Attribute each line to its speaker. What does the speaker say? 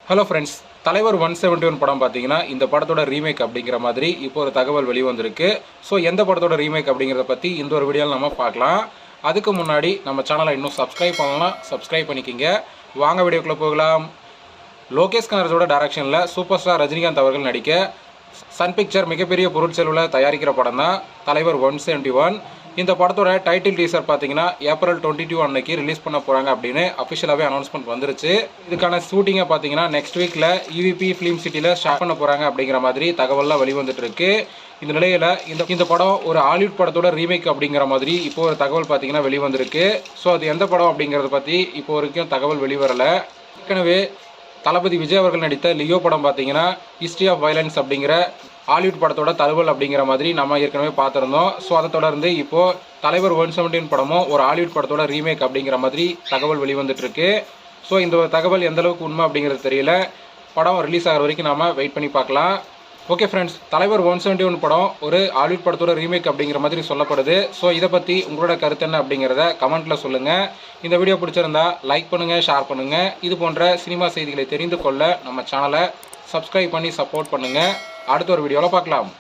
Speaker 1: Hello friends, தலைவர் 171 படம் பார்த்தீங்கன்னா இந்த படத்தோட ரீமேக் அப்படிங்கிற மாதிரி இப்போ ஒரு தகவல் வெளிவந்திருக்கு. ஸோ எந்த படத்தோட ரீமேக் அப்படிங்கிறத பற்றி இந்த ஒரு வீடியோவில் நம்ம பார்க்கலாம். அதுக்கு முன்னாடி நம்ம சேனலை இன்னும் சப்ஸ்கிரைப் பண்ணலாம், சப்ஸ்கிரைப் பண்ணிக்கிங்க. வாங்க வீடியோக்குள்ளே போகலாம். லோகேஷ் கனகராஜோட டைரக்ஷனில் சூப்பர் ஸ்டார் ரஜினிகாந்த் அவர்கள் நடிக்க சன் பிக்சர் மிகப்பெரிய பொருட்செலவில் தயாரிக்கிற படம் தான் தலைவர் 171. இந்த படத்தோட டைட்டில் டீசர் பார்த்தீங்கன்னா ஏப்ரல் 22 அன்னைக்கு ரிலீஸ் பண்ண போகிறாங்க அப்படின்னு அஃபிஷியலாகவே அனௌன்ஸ்மெண்ட் வந்துருச்சு. இதுக்கான ஷூட்டிங்கை பார்த்தீங்கன்னா நெக்ஸ்ட் வீக்கில் EVP ஃபிலிம் சிட்டியில் ஸ்டார்ட் பண்ண போகிறாங்க அப்படிங்கிற மாதிரி தகவல்லாம் வெளிவந்துட்டு இருக்கு. இந்த நிலையில் இந்த படம் ஒரு ஹாலிவுட் படத்தோட ரீமேக் அப்படிங்கிற மாதிரி இப்போ ஒரு தகவல் பார்த்தீங்கன்னா வெளிவந்திருக்கு. ஸோ அது எந்த படம் அப்படிங்கிறத பற்றி இப்போ வரைக்கும் தகவல் வெளிவரலை. ஏற்கனவே தளபதி விஜய் அவர்கள் நடித்த லியோ படம் பார்த்தீங்கன்னா ஹிஸ்ட்ரி ஆஃப் வயலன்ஸ் அப்படிங்கிற ஹாலிவுட் படத்தோட தழுவல் அப்படிங்கிற மாதிரி நம்ம ஏற்கனவே பார்த்துருந்தோம். ஸோ அதை தொடர்ந்து இப்போது தலைவர் 171 படமும் ஒரு ஹாலிவுட் படத்தோட ரீமேக் அப்படிங்கிற மாதிரி தகவல் வெளிவந்துட்டு இருக்கு. ஸோ இந்த தகவல் எந்த அளவுக்கு உண்மை அப்படிங்கிறது தெரியல. படம் ரிலீஸ் ஆகிற வரைக்கும் நாம் வெயிட் பண்ணி பார்க்கலாம். ஓகே ஃப்ரெண்ட்ஸ், தலைவர் 171 படம் ஒரு ஹாலிவுட் படத்தோட ரீமேக் அப்படிங்கிற மாதிரி சொல்லப்படுது. ஸோ இதை பற்றி உங்களோட கருத்து என்ன அப்படிங்கிறத கமெண்ட்டில் சொல்லுங்கள். இந்த வீடியோ பிடிச்சிருந்தா லைக் பண்ணுங்கள், ஷேர் பண்ணுங்கள். இது போன்ற சினிமா செய்திகளை தெரிந்து கொள்ள நம்ம சேனலை சப்ஸ்கிரைப் பண்ணி சப்போர்ட் பண்ணுங்கள். அடுத்த ஒரு வீடியோவில் பார்க்கலாம்.